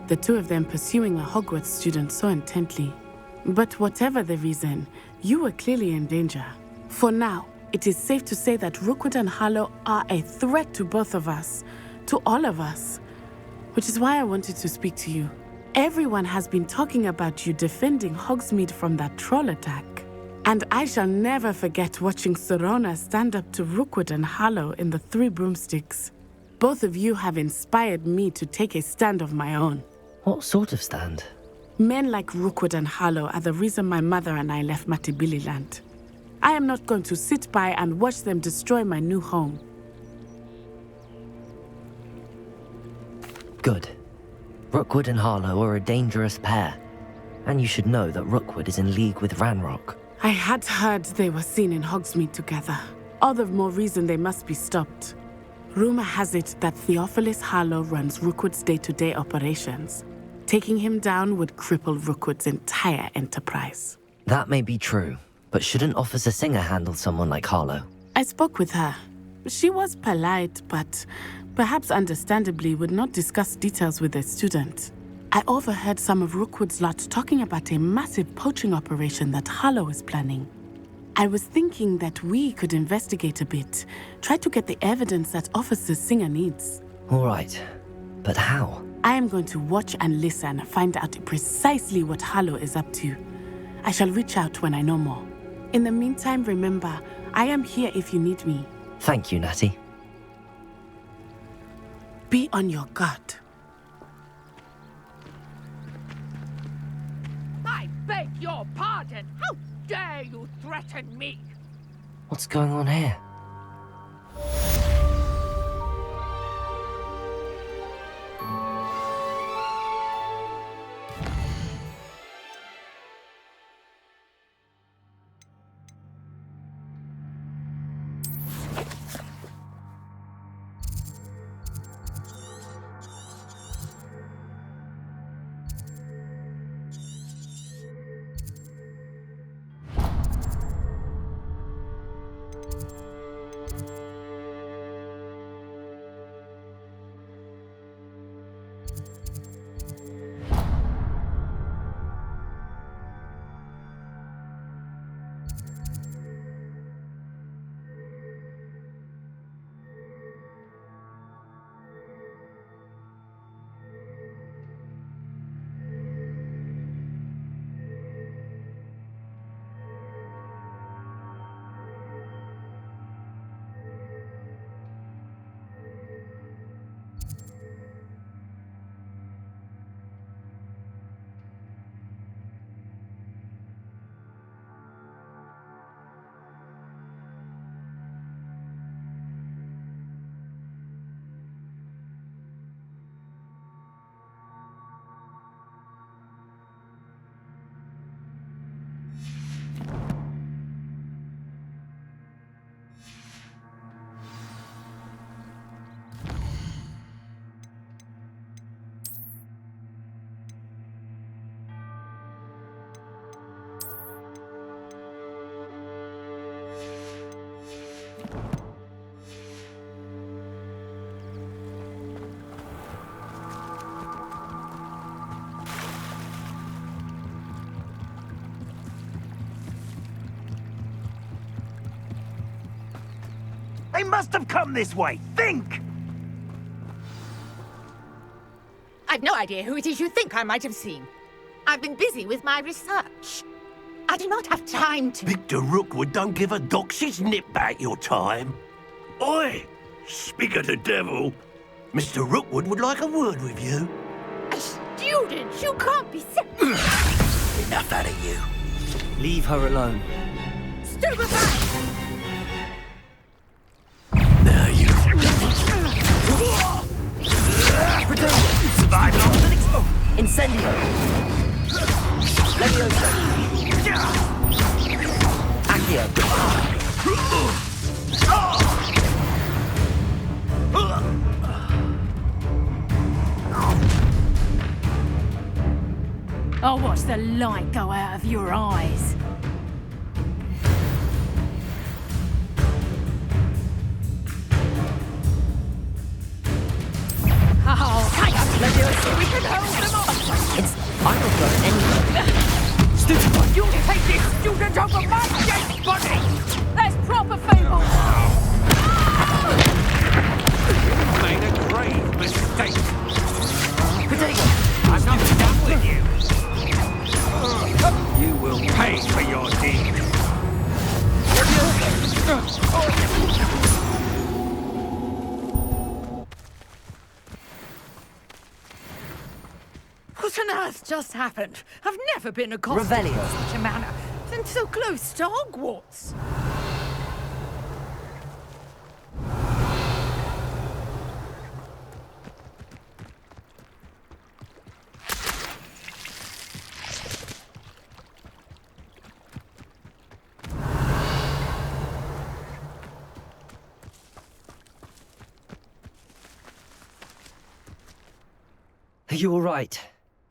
The two of them pursuing a Hogwarts student so intently. But whatever the reason, you were clearly in danger. For now, it is safe to say that Rookwood and Harlow are a threat to both of us, to all of us. Which is why I wanted to speak to you. Everyone has been talking about you defending Hogsmeade from that troll attack. And I shall never forget watching Serona stand up to Rookwood and Harlow in the Three Broomsticks. Both of you have inspired me to take a stand of my own. What sort of stand? Men like Rookwood and Harlow are the reason my mother and I left Matabeleland. I am not going to sit by and watch them destroy my new home. Good. Rookwood and Harlow are a dangerous pair. And you should know that Rookwood is in league with Ranrock. I had heard they were seen in Hogsmeade together. All the more reason they must be stopped. Rumor has it that Theophilus Harlow runs Rookwood's day-to-day operations. Taking him down would cripple Rookwood's entire enterprise. That may be true, but shouldn't Officer Singer handle someone like Harlow? I spoke with her. She was polite, but perhaps understandably would not discuss details with a student. I overheard some of Rookwood's lot talking about a massive poaching operation that Harlow is planning. I was thinking that we could investigate a bit, try to get the evidence that Officer Singer needs. All right, but how? I am going to watch and listen, find out precisely what Harlow is up to. I shall reach out when I know more. In the meantime, remember, I am here if you need me. Thank you, Natty. Be on your guard. I beg your pardon. How dare you threaten me? What's going on here? They must have come this way. Think! I've no idea who it is you think I might have seen. I've been busy with my research. I do not have time to... Victor Rookwood don't give a doxy's nip back your time. Oi! Speak of the devil. Mr. Rookwood would like a word with you. A student? You can't be... Enough out of you. Leave her alone. Stupefy! Incendio! Leviosa! Accio! I'll watch the light go out of your eyes. Oh, hang on, Leviosa. We can hold them off. I don't go anywhere. Stupid one. You'll take this student over my dead body. That's proper fable. You made a grave mistake. Potato, I'm not done with you. You will pay for your deed. What on earth just happened? I've never been accosted Revelio. in such a manner. And so close to Hogwarts. Are you all right?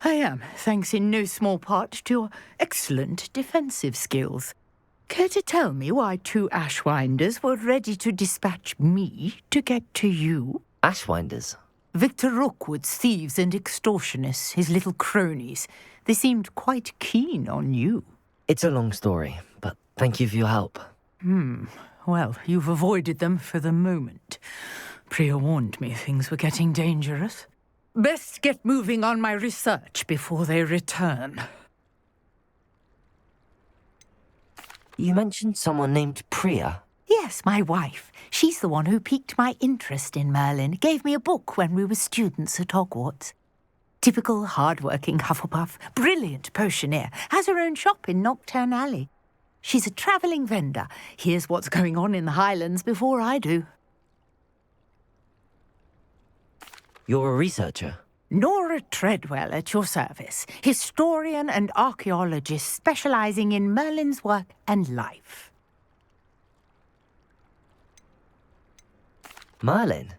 I am, thanks in no small part to your excellent defensive skills. Care to tell me why 2 Ashwinders were ready to dispatch me to get to you? Ashwinders? Victor Rookwood's thieves and extortionists, his little cronies. They seemed quite keen on you. It's a long story, but thank you for your help. Well, you've avoided them for the moment. Priya warned me things were getting dangerous. Best get moving on my research before they return. You mentioned someone named Priya. Yes, my wife. She's the one who piqued my interest in Merlin. Gave me a book when we were students at Hogwarts. Typical hard-working Hufflepuff, brilliant potioneer, has her own shop in Knockturn Alley. She's a travelling vendor. Hears what's going on in the Highlands before I do. You're a researcher? Nora Treadwell at your service, historian and archaeologist specialising in Merlin's work and life. Merlin?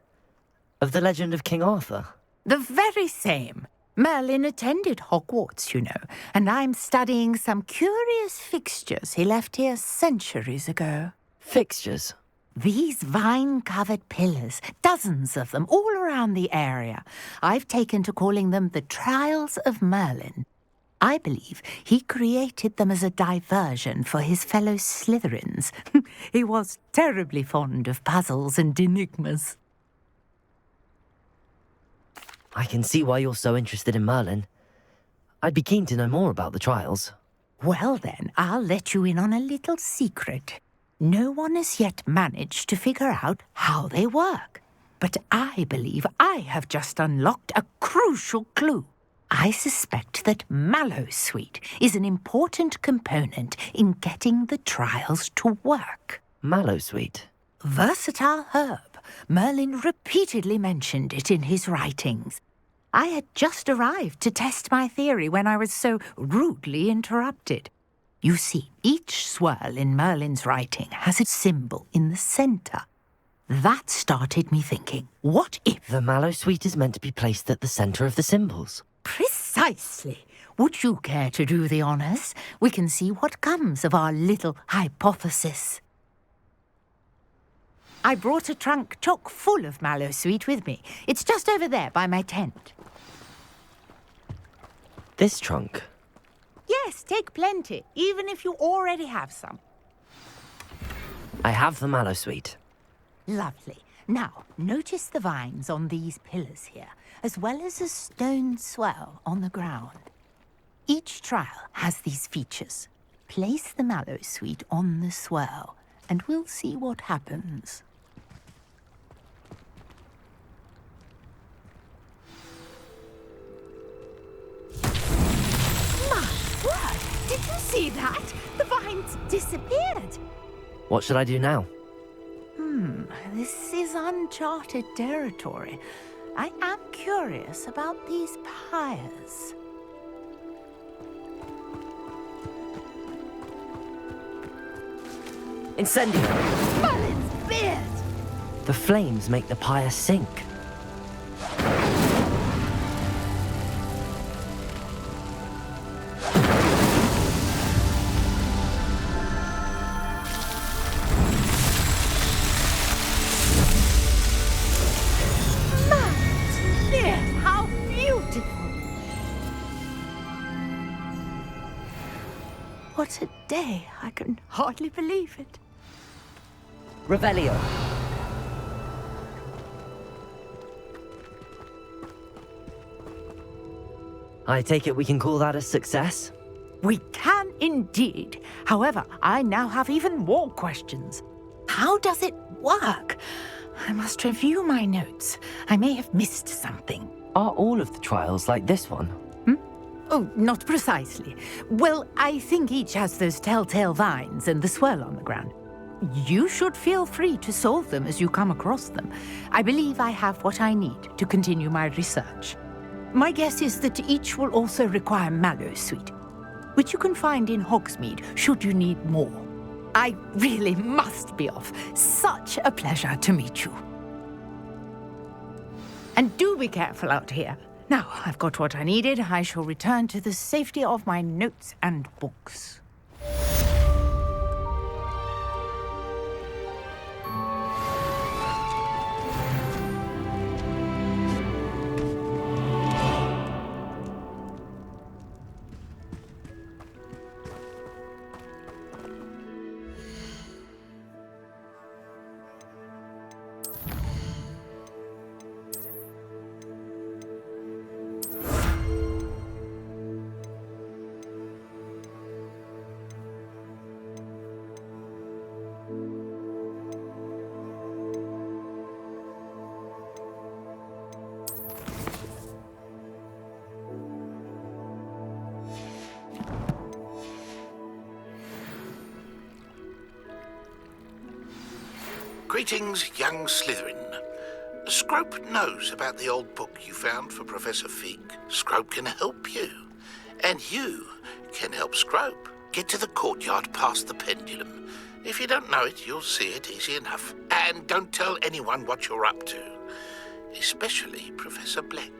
Of the legend of King Arthur? The very same. Merlin attended Hogwarts, you know, and I'm studying some curious fixtures he left here centuries ago. Fixtures? These vine-covered pillars, dozens of them, all around the area. I've taken to calling them the Trials of Merlin. I believe he created them as a diversion for his fellow Slytherins. He was terribly fond of puzzles and enigmas. I can see why you're so interested in Merlin. I'd be keen to know more about the trials. Well then, I'll let you in on a little secret. No one has yet managed to figure out how they work. But I believe I have just unlocked a crucial clue. I suspect that Mallowsweet is an important component in getting the trials to work. Mallowsweet? Versatile herb. Merlin repeatedly mentioned it in his writings. I had just arrived to test my theory when I was so rudely interrupted. You see, each swirl in Merlin's writing has a symbol in the centre. That started me thinking, what if... The Mallowsweet is meant to be placed at the centre of the symbols. Precisely. Would you care to do the honours? We can see what comes of our little hypothesis. I brought a trunk chock full of Mallowsweet with me. It's just over there by my tent. This trunk? Yes, take plenty, even if you already have some. I have the Mallowsweet. Lovely. Now, notice the vines on these pillars here, as well as a stone swell on the ground. Each trial has these features. Place the Mallowsweet on the swell, and we'll see what happens. My word! Did you see that? The vines disappeared. What should I do now? This is uncharted territory. I am curious about these pyres. Incendio! Merlin's beard! The flames make the pyre sink. Merlin's beard! How beautiful! What a day. I can hardly believe it. Revelio. I take it we can call that a success? We can indeed. However, I now have even more questions. How does it work? I must review my notes. I may have missed something. Are all of the trials like this one? Oh, not precisely. Well, I think each has those telltale vines and the swirl on the ground. You should feel free to solve them as you come across them. I believe I have what I need to continue my research. My guess is that each will also require mallow sweet, which you can find in Hogsmeade should you need more. I really must be off. Such a pleasure to meet you. And do be careful out here. Now, I've got what I needed. I shall return to the safety of my notes and books. Greetings, young Slytherin. Scrope knows about the old book you found for Professor Fig. Scrope can help you. And you can help Scrope get to the courtyard past the pendulum. If you don't know it, you'll see it easy enough. And don't tell anyone what you're up to. Especially Professor Black.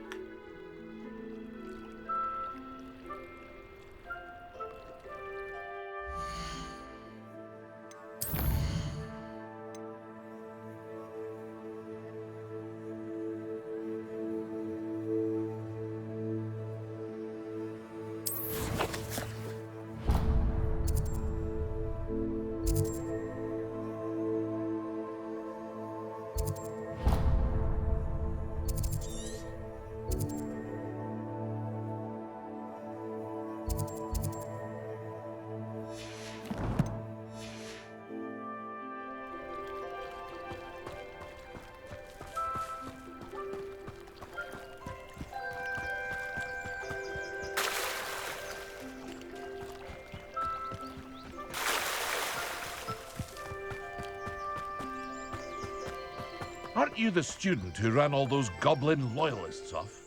Aren't you the student who ran all those goblin loyalists off?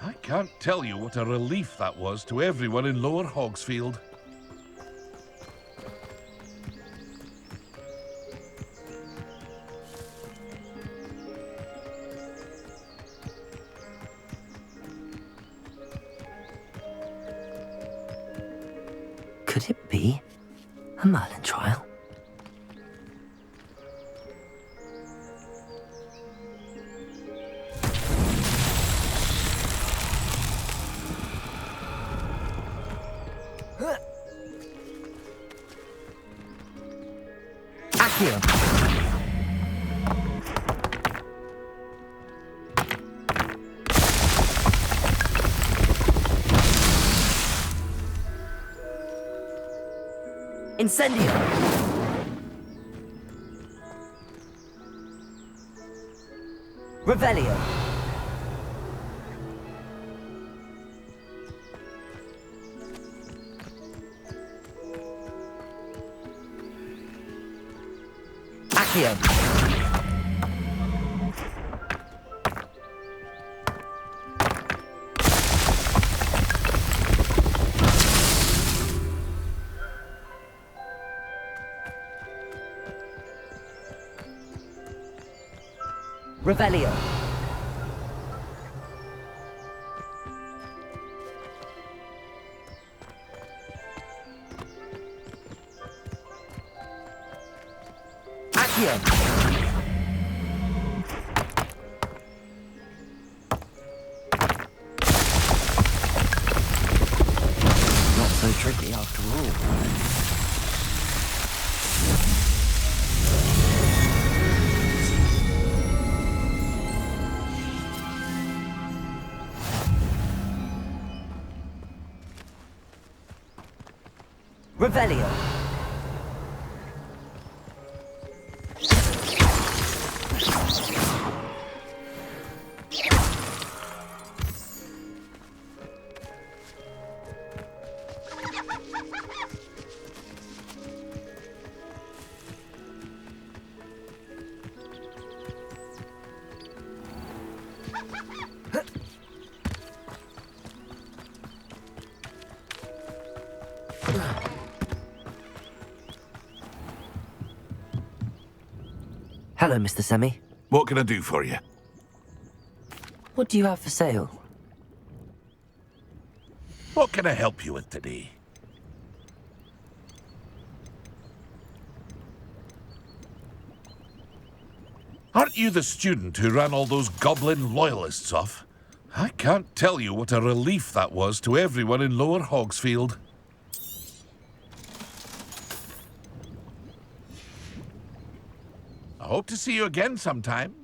I can't tell you what a relief that was to everyone in Lower Hogsfield. Could it be a Merlin trial? Accio. Incendio. Revelio. Accio. Revelio. Accio. Not so tricky after all. Revelio. Hello, Mr. Semi. What can I do for you? What do you have for sale? What can I help you with today? Aren't you the student who ran all those goblin loyalists off? I can't tell you what a relief that was to everyone in Lower Hogsfield. I hope to see you again sometime.